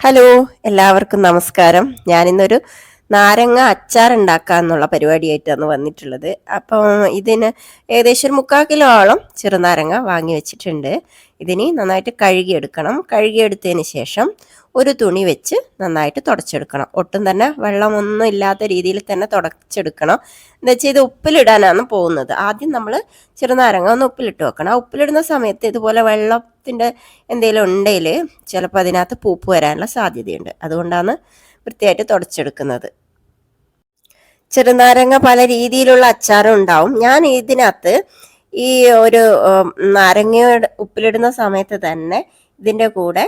Hello, എല്ലാവർക്കും നമസ്കാരം. ഞാനിന്നൊരു നാരങ്ങ അച്ചാർ ഉണ്ടാക്കാന്നുള്ള പരിപാടിയായിട്ടാണ് വന്നിട്ടുള്ളത്. അപ്പം ഇതിന് ഏകദേശം ഒരു 3/4 കിലോളം ചെറുനാരങ്ങ വാങ്ങി വെച്ചിട്ടുണ്ട്. ഇതിനി നന്നായിട്ട് കഴുകിയെടുക്കണം. കഴുകിയെടുത്തതിന് ശേഷം ഒരു തുണി വെച്ച് നന്നായിട്ട് തുടച്ചെടുക്കണം. ഒട്ടും തന്നെ വെള്ളമൊന്നും ഇല്ലാത്ത രീതിയിൽ തന്നെ തുടച്ചെടുക്കണം. എന്താ വെച്ചാൽ ഇത് ഉപ്പിലിടാനാണ് പോകുന്നത്. ആദ്യം നമ്മൾ ചെറുനാരങ്ങ ഒന്ന് ഉപ്പിലിട്ട് വെക്കണം. ആ ഉപ്പിലിടുന്ന സമയത്ത് ഇതുപോലെ വെള്ളത്തിൻ്റെ എന്തെങ്കിലും ഉണ്ടെങ്കിൽ ചിലപ്പോൾ അതിനകത്ത് പൂപ്പ് വരാനുള്ള സാധ്യതയുണ്ട്. അതുകൊണ്ടാണ് വൃത്തിയായിട്ട് തുടച്ചെടുക്കുന്നത്. ചെറുനാരങ്ങ പല രീതിയിലുള്ള അച്ചാറും ഉണ്ടാവും. ഞാൻ ഇതിനകത്ത് ഈ ഒരു നാരങ്ങയുടെ ഉപ്പിലിടുന്ന സമയത്ത് തന്നെ ഇതിൻ്റെ കൂടെ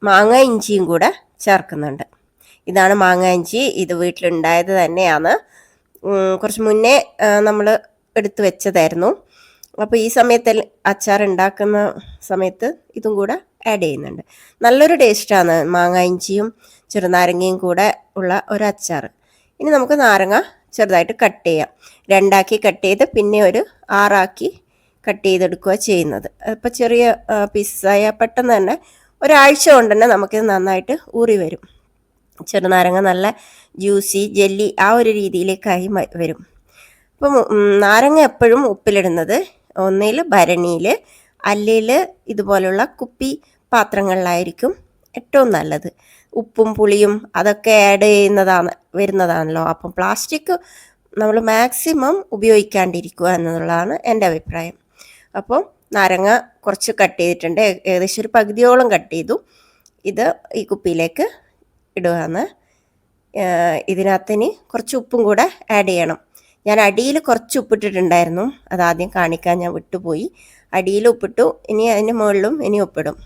മാങ്ങ ഇഞ്ചിയും കൂടെ ചേർക്കുന്നുണ്ട്. ഇതാണ് മാങ്ങ ഇഞ്ചി. ഇത് വീട്ടിലുണ്ടായത് തന്നെയാണ്. കുറച്ച് മുന്നേ നമ്മൾ എടുത്തു വെച്ചതായിരുന്നു. അപ്പോൾ ഈ സമയത്ത് അച്ചാർ ഉണ്ടാക്കുന്ന സമയത്ത് ഇതും കൂടെ ആഡ് ചെയ്യുന്നുണ്ട്. നല്ലൊരു ടേസ്റ്റാണ് മാങ്ങ ഇഞ്ചിയും ചെറുനാരങ്ങയും കൂടെ ഉള്ള ഒരു അച്ചാർ. ഇനി നമുക്ക് നാരങ്ങ ചെറുതായിട്ട് കട്ട് ചെയ്യാം. 2 കട്ട് ചെയ്ത് പിന്നെ ഒരു 6 കട്ട് ചെയ്തെടുക്കുക ചെയ്യുന്നത്. അപ്പോൾ ചെറിയ പീസായ പെട്ടെന്ന് തന്നെ ഒരാഴ്ച കൊണ്ട് തന്നെ നമുക്കിത് നന്നായിട്ട് ഊറി വരും. ചെറുനാരങ്ങ നല്ല ജ്യൂസി ജെല്ലി ആ ഒരു രീതിയിലേക്കായി വരും. അപ്പം നാരങ്ങ എപ്പോഴും ഉപ്പിലിടുന്നത് ഒന്നിൽ ഭരണിയിൽ അല്ലെങ്കിൽ ഇതുപോലുള്ള കുപ്പി പാത്രങ്ങളിലായിരിക്കും ഏറ്റവും നല്ലത്. ഉപ്പും പുളിയും അതൊക്കെ ആഡ് വരുന്നതാണല്ലോ. അപ്പം പ്ലാസ്റ്റിക് നമ്മൾ മാക്സിമം ഉപയോഗിക്കാണ്ടിരിക്കുക എന്നുള്ളതാണ് എൻ്റെ അഭിപ്രായം. അപ്പോൾ നാരങ്ങ കുറച്ച് കട്ട് ചെയ്തിട്ടുണ്ട്. ഏകദേശം ഒരു പകുതിയോളം കട്ട് ചെയ്തു. ഇത് ഈ കുപ്പിയിലേക്ക് ഇടുകയാണ്. ഇതിനകത്തിന് കുറച്ച് ഉപ്പും കൂടെ ആഡ് ചെയ്യണം. ഞാൻ അടിയിൽ കുറച്ച് ഉപ്പിട്ടിട്ടുണ്ടായിരുന്നു. അതാദ്യം കാണിക്കാൻ ഞാൻ വിട്ടുപോയി. അടിയിൽ ഉപ്പിട്ടു. ഇനി അതിന് മുകളിലും ഇനി ഉപ്പിടും.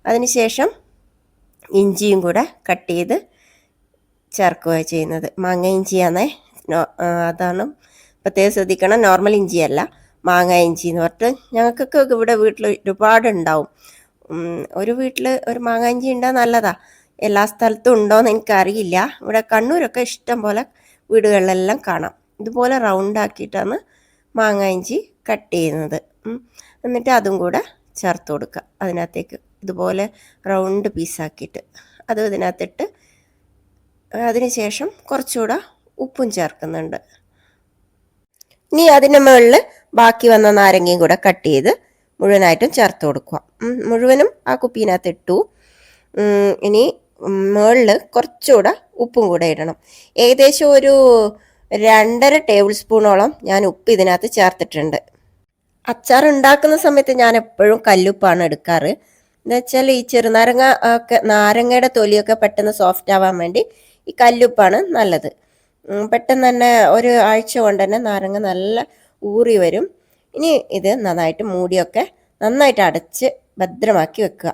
അതിനുശേഷം ഇഞ്ചിയും കൂടെ കട്ട് ചെയ്ത് ചേർക്കുക ചെയ്യുന്നത്. മാങ്ങ ഇഞ്ചിയാണ്. അതാണ് പ്രത്യേകം ശ്രദ്ധിക്കണം. നോർമൽ ഇഞ്ചിയല്ല, മാങ്ങ ഇഞ്ചി എന്ന് പറഞ്ഞിട്ട് ഞങ്ങൾക്കൊക്കെ ഇവിടെ വീട്ടിൽ ഒരുപാടുണ്ടാവും. ഒരു വീട്ടിൽ ഒരു മാങ്ങ ഇഞ്ചി ഉണ്ടാ നല്ലതാണ്. എല്ലാ സ്ഥലത്തും ഉണ്ടോയെന്ന് എനിക്കറിയില്ല. ഇവിടെ കണ്ണൂരൊക്കെ ഇഷ്ടം പോലെ വീടുകളിലെല്ലാം കാണാം. ഇതുപോലെ റൗണ്ട് ആക്കിയിട്ടാണ് മാങ്ങ ഇഞ്ചി കട്ട് ചെയ്യുന്നത്. എന്നിട്ട് അതും കൂടെ ചേർത്ത് കൊടുക്കുക അതിനകത്തേക്ക്. ഇതുപോലെ റൗണ്ട് പീസാക്കിയിട്ട് അത് ഇതിനകത്തിട്ട് അതിന് ശേഷം കുറച്ചുകൂടെ ഉപ്പും ചേർക്കുന്നുണ്ട്. ഇനി അതിൻ്റെ മുകളിൽ ബാക്കി വന്ന നാരങ്ങയും കൂടെ കട്ട് ചെയ്ത് മുഴുവനായിട്ടും ചേർത്ത് കൊടുക്കുക. മുഴുവനും ആ കുപ്പീനകത്ത് ഇട്ടു. ഇനി മുകളിൽ കുറച്ചുകൂടെ ഉപ്പും കൂടെ ഇടണം. ഏകദേശം ഒരു 2.5 ടേബിൾ സ്പൂണോളം ഞാൻ ഉപ്പ് ഇതിനകത്ത് ചേർത്തിട്ടുണ്ട്. അച്ചാർ ഉണ്ടാക്കുന്ന സമയത്ത് ഞാൻ എപ്പോഴും കല്ലുപ്പാണ് എടുക്കാറ്. എന്ന് വെച്ചാൽ ഈ ചെറുനാരങ്ങ ഒക്കെ നാരങ്ങയുടെ തൊലിയൊക്കെ പെട്ടെന്ന് സോഫ്റ്റ് ആവാൻ വേണ്ടി ഈ കല്ലുപ്പാണ് നല്ലത്. പെട്ടെന്ന് തന്നെ ഒരു ആഴ്ച കൊണ്ട് തന്നെ നാരങ്ങ നല്ല ഊറി വരും. ഇനി ഇത് നന്നായിട്ട് മൂടിയൊക്കെ നന്നായിട്ട് അടച്ച് ഭദ്രമാക്കി വെക്കുക.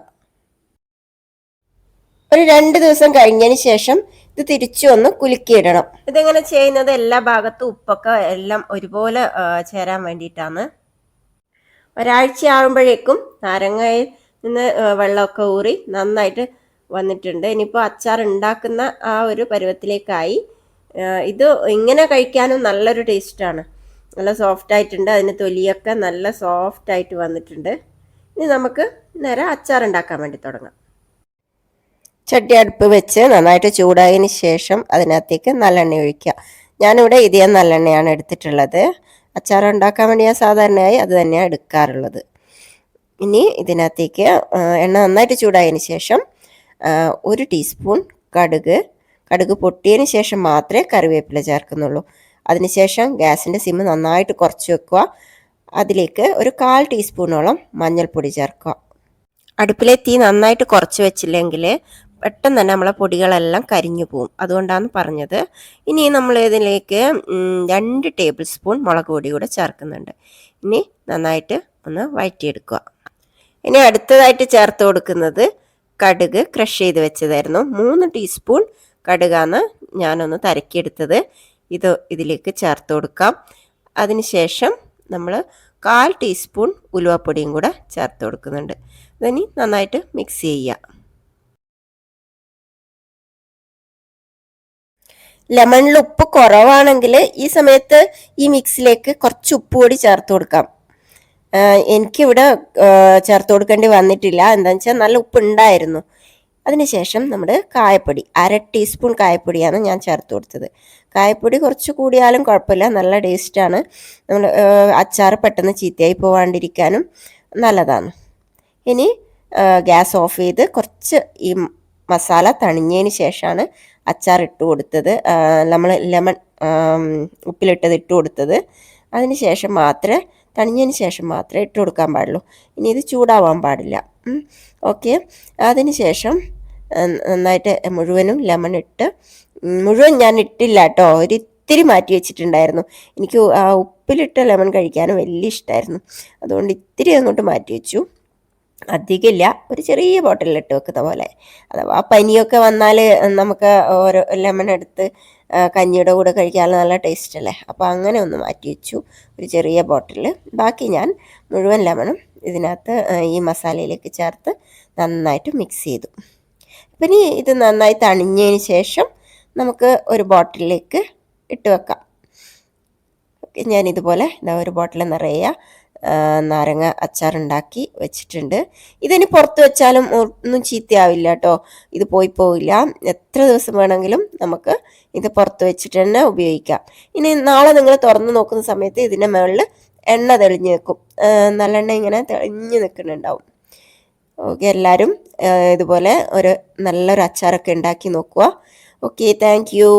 ഒരു 2 ദിവസം കഴിഞ്ഞതിന് ശേഷം ഇത് തിരിച്ചു ഒന്ന് കുലുക്കിയിടണം. ഇതെങ്ങനെ ചെയ്യുന്നത്, എല്ലാ ഭാഗത്തും ഉപ്പൊക്കെ എല്ലാം ഒരുപോലെ ചേരാൻ വേണ്ടിയിട്ടാണ്. ഒരാഴ്ച ആകുമ്പോഴേക്കും നാരങ്ങയിൽ നിന്ന് വെള്ളമൊക്കെ ഊറി നന്നായിട്ട് വന്നിട്ടുണ്ട്. ഇനിയിപ്പോൾ അച്ചാർ ഉണ്ടാക്കുന്ന ആ ഒരു പരുവത്തിലേക്കായി. ഇത് ഇങ്ങനെ കഴിക്കാനും നല്ലൊരു ടേസ്റ്റാണ്. നല്ല സോഫ്റ്റ് ആയിട്ടുണ്ട്. അതിന് തൊലിയൊക്കെ നല്ല സോഫ്റ്റ് ആയിട്ട് വന്നിട്ടുണ്ട്. ഇനി നമുക്ക് നേരെ അച്ചാർ ഉണ്ടാക്കാൻ വേണ്ടി തുടങ്ങാം. ചട്ടി അടുപ്പ് വെച്ച് നന്നായിട്ട് ചൂടായതിന് ശേഷം അതിനകത്തേക്ക് നല്ലെണ്ണ ഒഴിക്കുക. ഞാനിവിടെ ഇതേ നല്ലെണ്ണയാണ് എടുത്തിട്ടുള്ളത്. അച്ചാർ ഉണ്ടാക്കാൻ വേണ്ടി ഞാൻ സാധാരണയായി അത് തന്നെയാണ് എടുക്കാറുള്ളത്. ഇനി ഇതിനകത്തേക്ക് എണ്ണ നന്നായിട്ട് ചൂടായതിന് ശേഷം 1 ടീസ്പൂൺ കടുക് പൊട്ടിയതിന് ശേഷം മാത്രമേ കറിവേപ്പില ചേർക്കുന്നുള്ളൂ. അതിനുശേഷം ഗ്യാസിൻ്റെ സിം നന്നായിട്ട് കുറച്ച് വെക്കുക. അതിലേക്ക് ഒരു 1/4 ടീസ്പൂണോളം മഞ്ഞൾപ്പൊടി ചേർക്കുക. അടുപ്പിലെ തീ നന്നായിട്ട് കുറച്ച് വെച്ചില്ലെങ്കിൽ പെട്ടെന്ന് തന്നെ നമ്മളെ പൊടികളെല്ലാം കരിഞ്ഞു പോവും. അതുകൊണ്ടാണ് പറഞ്ഞത്. ഇനി നമ്മൾ ഇതിലേക്ക് 2 ടേബിൾ സ്പൂൺ മുളക് പൊടി കൂടെ ചേർക്കുന്നുണ്ട്. ഇനി നന്നായിട്ട് ഒന്ന് വഴറ്റിയെടുക്കുക. ഇനി അടുത്തതായിട്ട് ചേർത്ത് കൊടുക്കുന്നത് കടുക് ക്രഷ് ചെയ്ത് വെച്ചതായിരുന്നു. 3 ടീസ്പൂൺ കടുകാണ് ഞാനൊന്ന് തരക്കിയെടുത്തത്. ഇതിലേക്ക് ചേർത്ത് കൊടുക്കാം. അതിനുശേഷം നമ്മൾ 1/4 ടീസ്പൂൺ ഉലുവപ്പൊടിയും കൂടെ ചേർത്ത് കൊടുക്കുന്നുണ്ട്. ഇതിനി നന്നായിട്ട് മിക്സ് ചെയ്യുക. ലെമണിൽ ഉപ്പ് കുറവാണെങ്കിൽ ഈ സമയത്ത് ഈ മിക്സിലേക്ക് കുറച്ച് ഉപ്പ് കൂടി ചേർത്ത് കൊടുക്കാം. എനിക്കിവിടെ ചേർത്ത് കൊടുക്കേണ്ടി വന്നിട്ടില്ല. എന്താണെന്ന് വെച്ചാൽ നല്ല ഉപ്പ് ഉണ്ടായിരുന്നു. അതിനുശേഷം നമ്മൾ കായപ്പൊടി 1/2 ടീസ്പൂൺ കായപ്പൊടിയാണ് ഞാൻ ചേർത്ത് കൊടുത്തത്. കായപ്പൊടി കുറച്ച് കൂടിയാലും കുഴപ്പമില്ല, നല്ല ടേസ്റ്റാണ്. നമ്മൾ അച്ചാർ പെട്ടെന്ന് ചീത്തയായി പോവാണ്ടിരിക്കാനും നല്ലതാണ്. ഇനി ഗ്യാസ് ഓഫ് ചെയ്ത് കുറച്ച് ഈ മസാല തണിഞ്ഞതിന് ശേഷമാണ് അച്ചാർ ഇട്ട് കൊടുത്തത്, നമ്മൾ ലെമൺ ഉപ്പിലിട്ടത് ഇട്ട് കൊടുത്തത്. അതിന് ശേഷം മാത്രമേ തണിഞ്ഞതിന് ശേഷം മാത്രമേ ഇട്ട് കൊടുക്കാൻ പാടുള്ളൂ. ഇനി ഇത് ചൂടാവാൻ പാടില്ല. ഓക്കെ. അതിന് ശേഷം നന്നായിട്ട് മുഴുവനും ലെമൺ ഇട്ട്, മുഴുവൻ ഞാൻ ഇട്ടില്ല കേട്ടോ, ഒരിത്തിരി മാറ്റി വെച്ചിട്ടുണ്ടായിരുന്നു. എനിക്ക് ഉപ്പിലിട്ട ലെമൺ കഴിക്കാനും വലിയ ഇഷ്ടമായിരുന്നു, അതുകൊണ്ട് ഇത്തിരി അങ്ങോട്ട് മാറ്റി വെച്ചു. അധികമില്ല, ഒരു ചെറിയ ബോട്ടിലിട്ട് വെക്കുന്ന പോലെ. അഥവാ പനിയൊക്കെ വന്നാൽ നമുക്ക് ഓരോ ലെമൺ എടുത്ത് കഞ്ഞിയുടെ കൂടെ കഴിക്കാൻ നല്ല ടേസ്റ്റ് അല്ലേ. അപ്പോൾ അങ്ങനെ ഒന്ന് മാറ്റി വെച്ചു ഒരു ചെറിയ ബോട്ടിൽ. ബാക്കി ഞാൻ മുഴുവൻ ലെമണും ഇതിനകത്ത് ഈ മസാലയിലേക്ക് ചേർത്ത് നന്നായിട്ട് മിക്സ് ചെയ്തു. അപ്പം ഇനി ഇത് നന്നായി തണിഞ്ഞതിന് ശേഷം നമുക്ക് ഒരു ബോട്ടിലേക്ക് ഇട്ട് വെക്കാം. ഞാനിതുപോലെ ഒരു ബോട്ടിൽ നിറയെ നാരങ്ങ അച്ചാറുണ്ടാക്കി വെച്ചിട്ടുണ്ട്. ഇതിനി പുറത്ത് വെച്ചാലും ഒന്നും ചീത്തയാവില്ല കേട്ടോ, ഇത് പോവില്ല. എത്ര ദിവസം വേണമെങ്കിലും നമുക്ക് ഇത് പുറത്ത് വെച്ചിട്ട് തന്നെ ഉപയോഗിക്കാം. ഇനി നാളെ നിങ്ങൾ തുറന്ന് നോക്കുന്ന സമയത്ത് ഇതിൻ്റെ മുകളിൽ എണ്ണ തെളിഞ്ഞ് നിൽക്കും, നല്ലെണ്ണ ഇങ്ങനെ തെളിഞ്ഞ് നിൽക്കുന്നുണ്ടാവും. ഓക്കെ, എല്ലാവരും ഇതുപോലെ നല്ലൊരു അച്ചാറൊക്കെ ഉണ്ടാക്കി നോക്കുക. Okay, thank you.